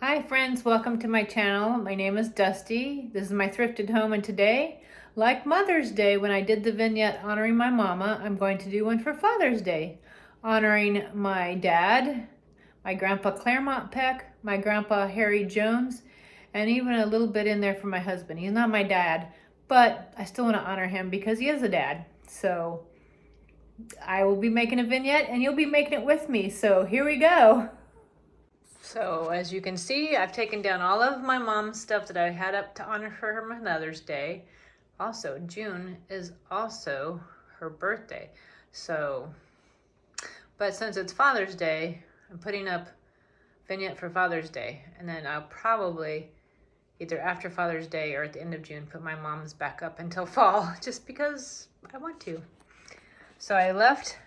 Hi friends, welcome to my channel. My name is Dusty. This is my thrifted home, and today, like Mother's Day when I did the vignette honoring my mama, I'm going to do one for Father's Day, honoring my dad, my grandpa Claremont Peck, my grandpa Harry Jones, and even a little bit in there for my husband. He's not my dad, but I still want to honor him because he is a dad. So I will be making a vignette and you'll be making it with me. So here we go. So as you can see, I've taken down all of my mom's stuff that I had up to honor for her Mother's Day. Also, June is also her birthday. But since it's Father's Day, I'm putting up vignette for Father's Day. And then I'll probably, either after Father's Day or at the end of June, put my mom's back up until fall, just because I want to. So I left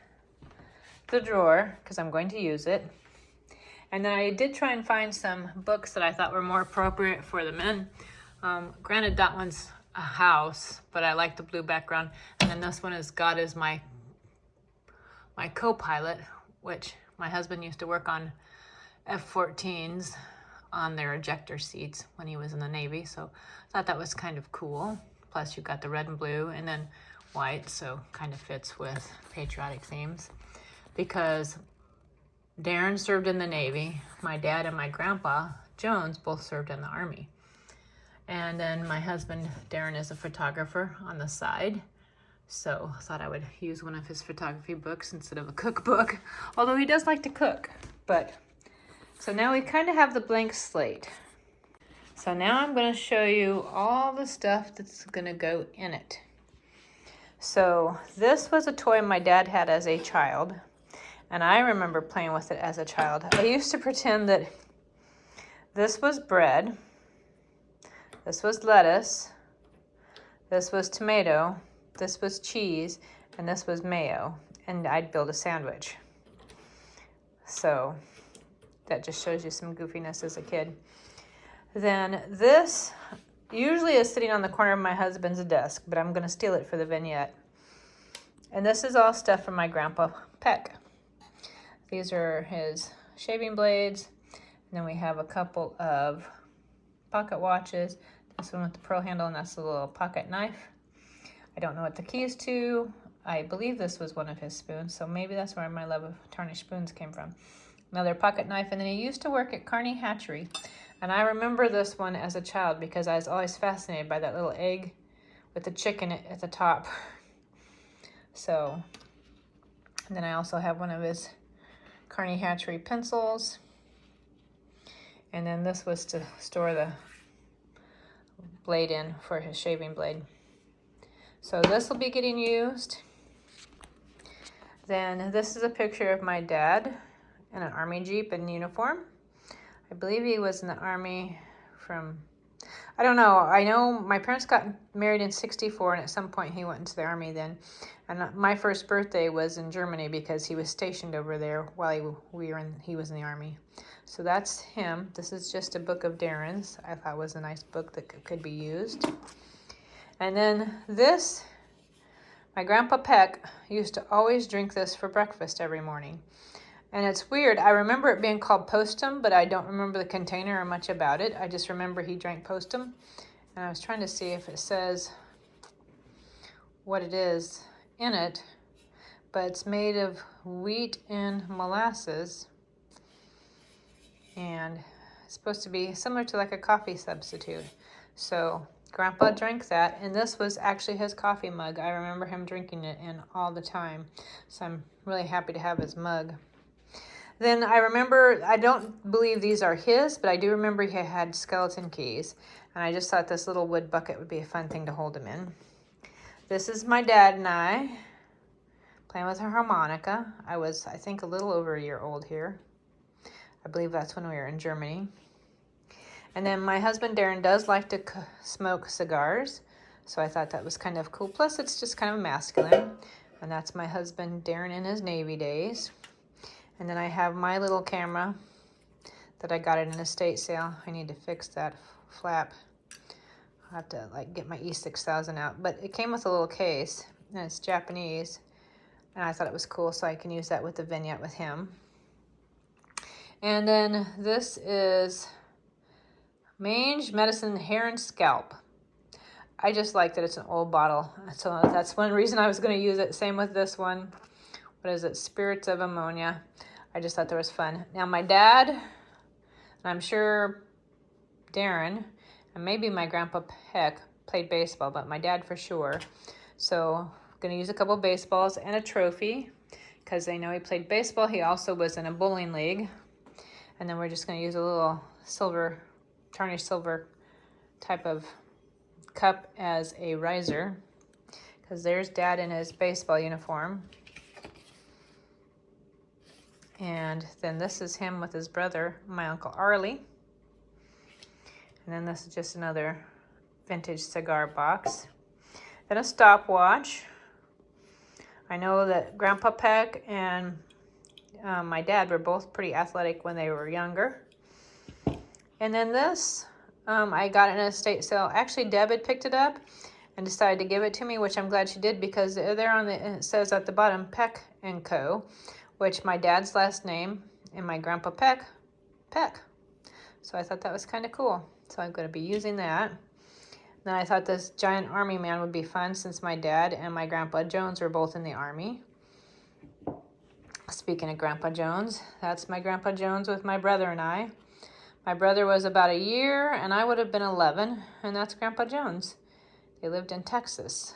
the drawer, because I'm going to use it. And then I did try and find some books that I thought were more appropriate for the men. Granted, that one's a house, but I like the blue background. And then this one is God is my co-pilot, which my husband used to work on F-14s on their ejector seats when he was in the Navy. So I thought that was kind of cool. Plus you've got the red and blue and then white, so kind of fits with patriotic themes. Because Darren served in the Navy. My dad and my grandpa, Jones, both served in the Army. And then my husband, Darren, is a photographer on the side. So I thought I would use one of his photography books instead of a cookbook. Although he does like to cook. So now we kind of have the blank slate. So now I'm going to show you all the stuff that's going to go in it. So this was a toy my dad had as a child. And I remember playing with it as a child. I used to pretend that this was bread, this was lettuce, this was tomato, this was cheese, and this was mayo. And I'd build a sandwich. So that just shows you some goofiness as a kid. Then this usually is sitting on the corner of my husband's desk, but I'm going to steal it for the vignette. And this is all stuff from my grandpa Peck. These are his shaving blades. And then we have a couple of pocket watches. This one with the pearl handle, and that's a little pocket knife. I don't know what the key is to. I believe this was one of his spoons, so maybe that's where my love of tarnished spoons came from. Another pocket knife, and then he used to work at Kearney Hatchery. And I remember this one as a child because I was always fascinated by that little egg with the chicken at the top. So, and then I also have one of his Kearney Hatchery pencils. And then this was to store the blade in for his shaving blade. So this will be getting used. Then this is a picture of my dad in an Army Jeep in uniform. I believe he was in the Army from, I don't know. I know my parents got married in '64, and at some point he went into the Army then. And my first birthday was in Germany because he was stationed over there while he was in the Army. So that's him. This is just a book of Darren's. I thought it was a nice book that could be used. And then this, my grandpa Peck used to always drink this for breakfast every morning. And it's weird. I remember it being called Postum, but I don't remember the container or much about it. I just remember he drank Postum. And I was trying to see if it says what it is in it. But it's made of wheat and molasses. And it's supposed to be similar to like a coffee substitute. So Grandpa drank that. And this was actually his coffee mug. I remember him drinking it in all the time. So I'm really happy to have his mug. Then I remember, I don't believe these are his, but I do remember he had skeleton keys. And I just thought this little wood bucket would be a fun thing to hold him in. This is my dad and I playing with a harmonica. I was, I think, a little over a year old here. I believe that's when we were in Germany. And then my husband Darren does like to smoke cigars. So I thought that was kind of cool. Plus it's just kind of masculine. And that's my husband Darren in his Navy days. And then I have my little camera that I got at an estate sale. I need to fix that flap. I'll have to like get my E6000 out. But it came with a little case, and it's Japanese. And I thought it was cool, so I can use that with the vignette with him. And then this is Mange Medicine Hair and Scalp. I just like that it's an old bottle. So that's one reason I was going to use it. Same with this one. What is it? Spirits of Ammonia. I just thought that was fun. Now my dad, and I'm sure Darren, and maybe my grandpa Peck played baseball, but my dad for sure. So I'm going to use a couple baseballs and a trophy because they know he played baseball. He also was in a bowling league. And then we're just going to use a little silver, tarnished silver type of cup as a riser because there's Dad in his baseball uniform. And then this is him with his brother, my Uncle Arlie. And then this is just another vintage cigar box. Then a stopwatch. I know that Grandpa Peck and my dad were both pretty athletic when they were younger. And then this, I got it in an estate sale. Actually, Deb had picked it up and decided to give it to me, which I'm glad she did because there on it says at the bottom, Peck & Co., which my dad's last name and my Grandpa Peck. So I thought that was kind of cool. So I'm going to be using that. Then I thought this giant army man would be fun since my dad and my Grandpa Jones were both in the army. Speaking of Grandpa Jones, that's my Grandpa Jones with my brother and I. My brother was about a year and I would have been 11, and that's Grandpa Jones. They lived in Texas.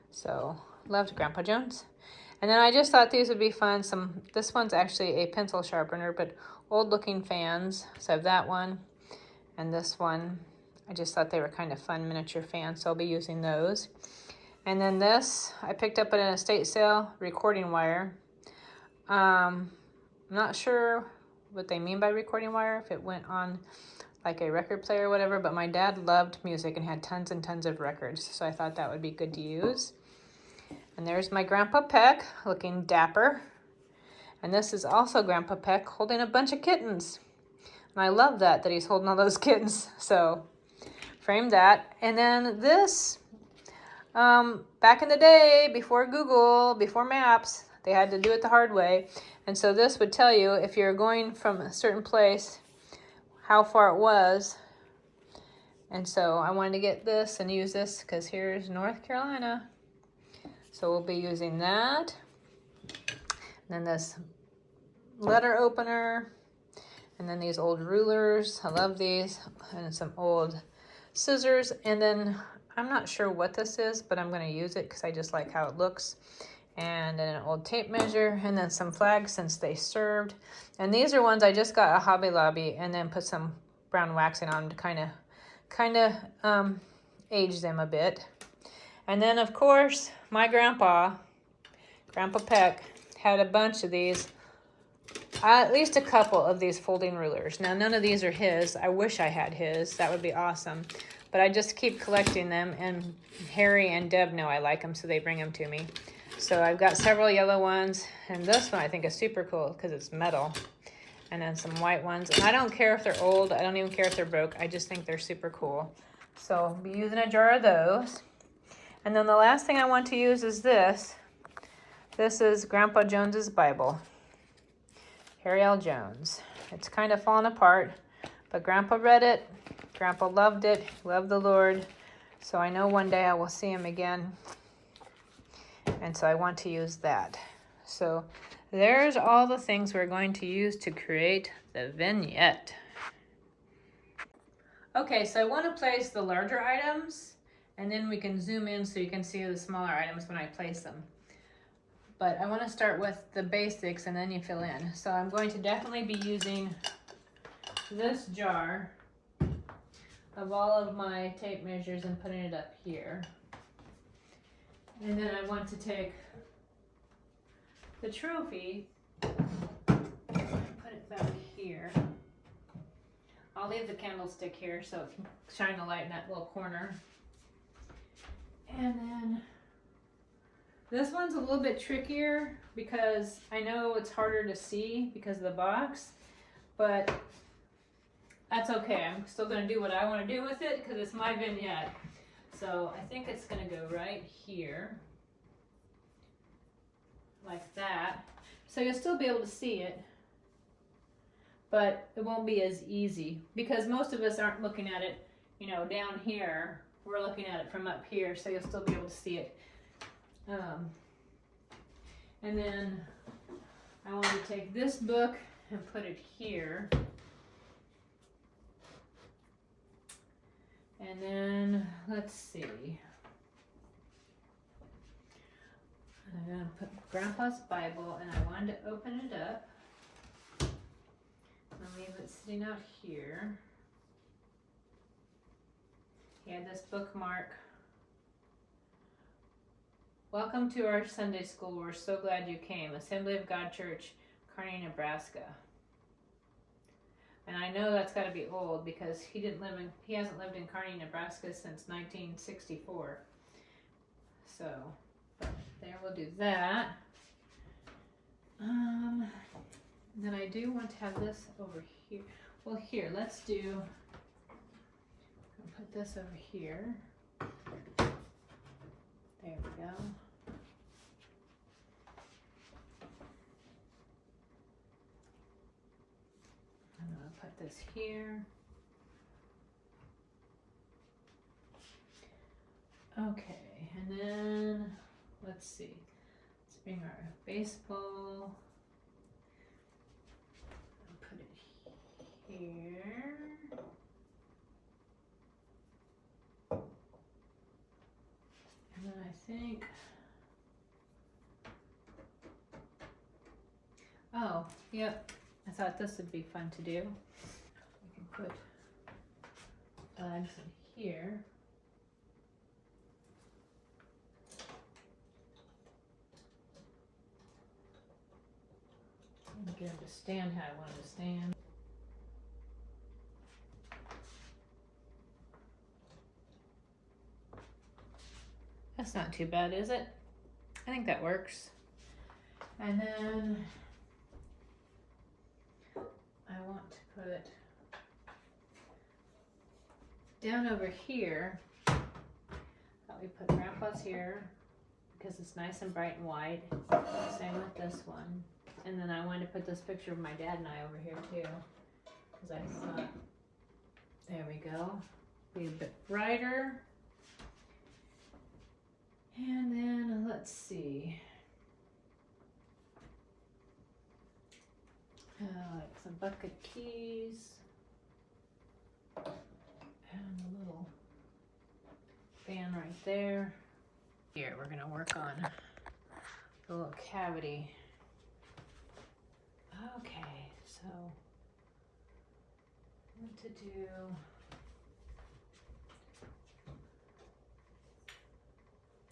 So, loved Grandpa Jones. And then I just thought these would be fun. This one's actually a pencil sharpener, but old looking fans. So I have that one and this one. I just thought they were kind of fun miniature fans, so I'll be using those. And then this, I picked up at an estate sale, recording wire. I'm not sure what they mean by recording wire, if it went on like a record player or whatever, but my dad loved music and had tons and tons of records, so I thought that would be good to use. And there's my Grandpa Peck, looking dapper. And this is also Grandpa Peck holding a bunch of kittens. And I love that he's holding all those kittens. So, frame that. And then this, back in the day, before Google, before maps, they had to do it the hard way. And so this would tell you if you're going from a certain place, how far it was. And so I wanted to get this and use this because here's North Carolina. So we'll be using that. And then this letter opener. And then these old rulers. I love these. And some old scissors. And then I'm not sure what this is, but I'm going to use it because I just like how it looks. And then an old tape measure. And then some flags since they served. And these are ones I just got at Hobby Lobby and then put some brown waxing on to kind of age them a bit. And then, of course, my Grandpa Peck, had a bunch of these, at least a couple of these folding rulers. Now, none of these are his. I wish I had his. That would be awesome. But I just keep collecting them, and Harry and Deb know I like them, so they bring them to me. So I've got several yellow ones, and this one I think is super cool because it's metal. And then some white ones. And I don't care if they're old. I don't even care if they're broke. I just think they're super cool. So I'll be using a jar of those. And then the last thing I want to use is this. This is Grandpa Jones's Bible. Harry L. Jones. It's kind of fallen apart, but Grandpa read it. Grandpa loved it. Loved the Lord. So I know one day I will see him again. And so I want to use that. So there's all the things we're going to use to create the vignette. Okay, so I want to place the larger items, and then we can zoom in so you can see the smaller items when I place them. But I want to start with the basics and then you fill in. So I'm going to definitely be using this jar of all of my tape measures and putting it up here. And then I want to take the trophy, put it back here. I'll leave the candlestick here so it can shine the light in that little corner. And then this one's a little bit trickier because I know it's harder to see because of the box, but that's okay. I'm still going to do what I want to do with it because it's my vignette. So I think it's going to go right here, like that. So you'll still be able to see it, but it won't be as easy because most of us aren't looking at it, you know, down here. We're looking at it from up here, so you'll still be able to see it. And then I want to take this book and put it here. And then, let's see. I'm going to put Grandpa's Bible, and I wanted to open it up and leave it sitting out here. He had this bookmark. Welcome to our Sunday school. We're so glad you came. Assembly of God Church, Kearney, Nebraska. And I know that's got to be old because he hasn't lived in Kearney, Nebraska since 1964. So, there, we'll do that. Then I do want to have this over here. Well, here, let's do, I'll put this over here. There we go. I'm going to put this here. Okay, and then let's see. Let's bring our baseball. And put it here. And then I think, oh, yep, I thought this would be fun to do. We can put flags in here. And get him to stand how I want him to stand. That's not too bad, is it? I think that works. And then I want to put down over here, thought we put Grandpa's here because it's nice and bright and white. Same with this one. And then I wanted to put this picture of my dad and I over here too. Because I thought, there we go. Be a bit brighter. And then let's see. Like some bucket keys. And a little fan right there. Here, we're gonna work on the little cavity. Okay, so what to do?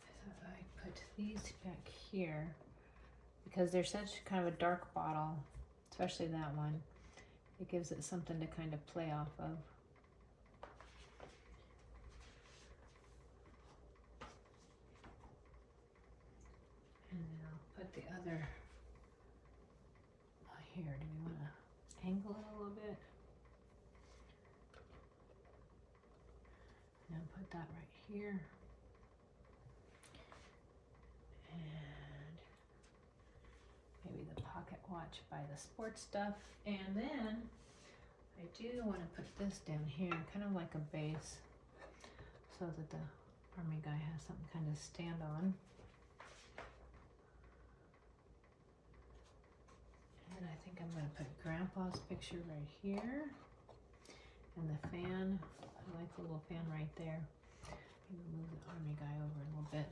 So I put these back here because they're such kind of a dark bottle, especially that one. It gives it something to kind of play off of. And then I'll put the other here. Do we want to angle it a little bit? And then put that right here. And maybe the pocket watch by the sports stuff. And then I do want to put this down here, kind of like a base, so that the army guy has something kind of stand on. And I think I'm going to put Grandpa's picture right here. And the fan, I like the little fan right there. Maybe move the army guy over a little bit.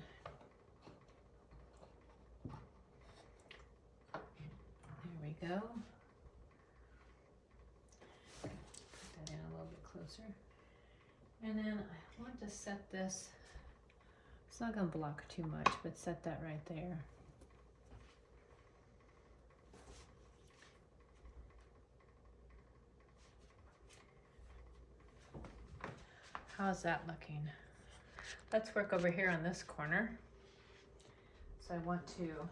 There we go. Put that in a little bit closer. And then I want to set this, it's not going to block too much, but set that right there. How's that looking? Let's work over here on this corner. So I want to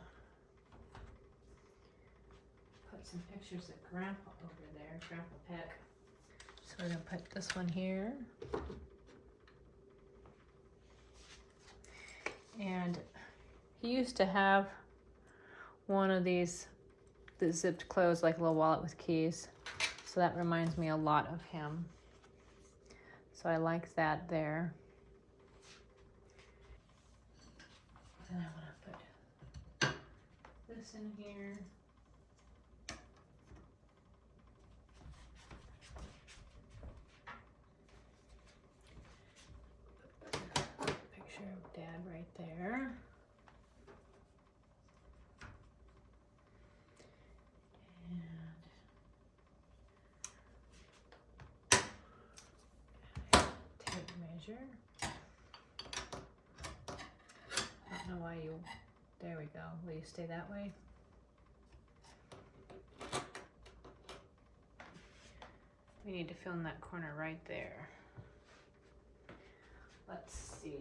put some pictures of Grandpa over there, Grandpa Peck. So we're gonna put this one here. And he used to have one of these that zipped closed, like a little wallet with keys. So that reminds me a lot of him. So I like that there. Then I want to put this in here. Picture of Dad right there. Measure. I don't know why you, there we go. Will you stay that way? We need to fill in that corner right there. Let's see.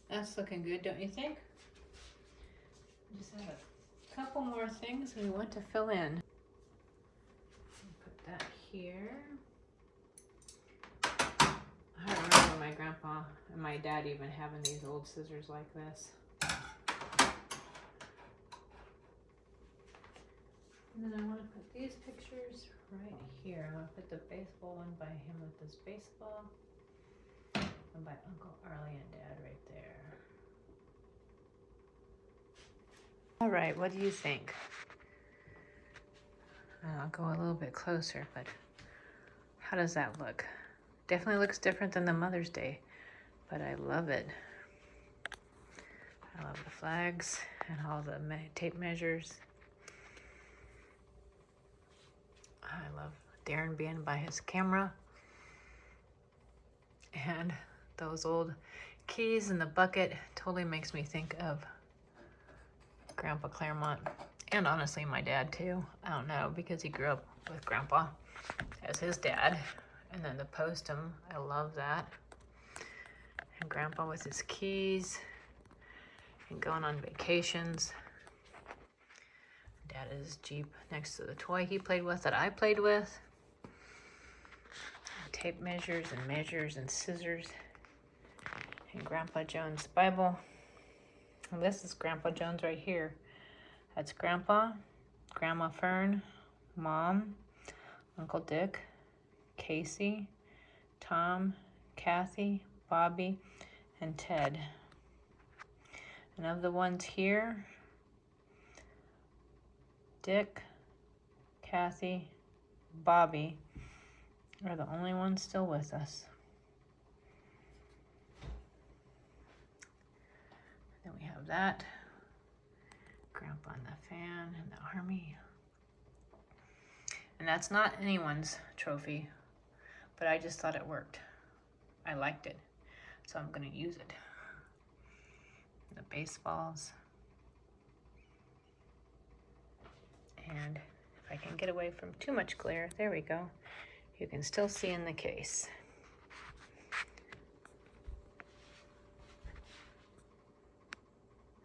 That's looking good, don't you think? Just have a couple more things we want to fill in. Put that here. I remember my grandpa and my dad even having these old scissors like this. And then I want to put these pictures right here. I want to put the baseball one by him with his baseball. And by Uncle Arlie and Dad right there. All right, what do you think? I'll go a little bit closer, but how does that look? Definitely looks different than the Mother's Day, but I love it. I love the flags and all the tape measures. I love Darren being by his camera. And those old keys in the bucket totally makes me think of Grandpa Claremont, and honestly my dad too. I don't know, because he grew up with Grandpa as his dad. And then the postum, I love that. And Grandpa with his keys and going on vacations. Dad is his Jeep next to the toy he played with that I played with. Tape measures and scissors. And Grandpa Jones' Bible. And this is Grandpa Jones right here. That's Grandpa, Grandma Fern, Mom, Uncle Dick, Casey, Tom, Kathy, Bobby, and Ted. And of the ones here, Dick, Kathy, Bobby are the only ones still with us. Then we have that. Grandpa and the fan and the army. And that's not anyone's trophy, but I just thought it worked. I liked it, so I'm gonna use it. The baseballs. And if I can get away from too much glare, there we go. You can still see in the case.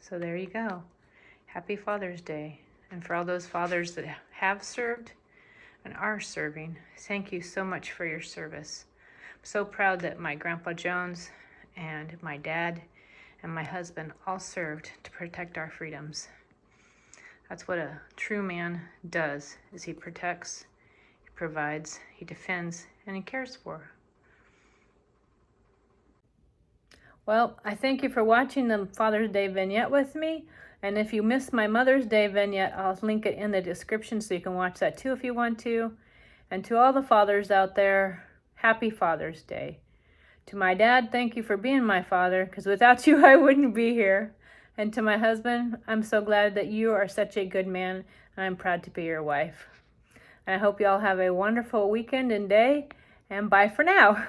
So there you go. Happy Father's Day. And for all those fathers that have served and are serving, thank you so much for your service. I'm so proud that my Grandpa Jones and my dad and my husband all served to protect our freedoms. That's what a true man does, is he protects, he provides, he defends, and he cares for. Well, I thank you for watching the Father's Day vignette with me. And if you missed my Mother's Day vignette, I'll link it in the description so you can watch that too if you want to. And to all the fathers out there, happy Father's Day. To my dad, thank you for being my father, because without you, I wouldn't be here. And to my husband, I'm so glad that you are such a good man, and I'm proud to be your wife. And I hope you all have a wonderful weekend and day, and bye for now.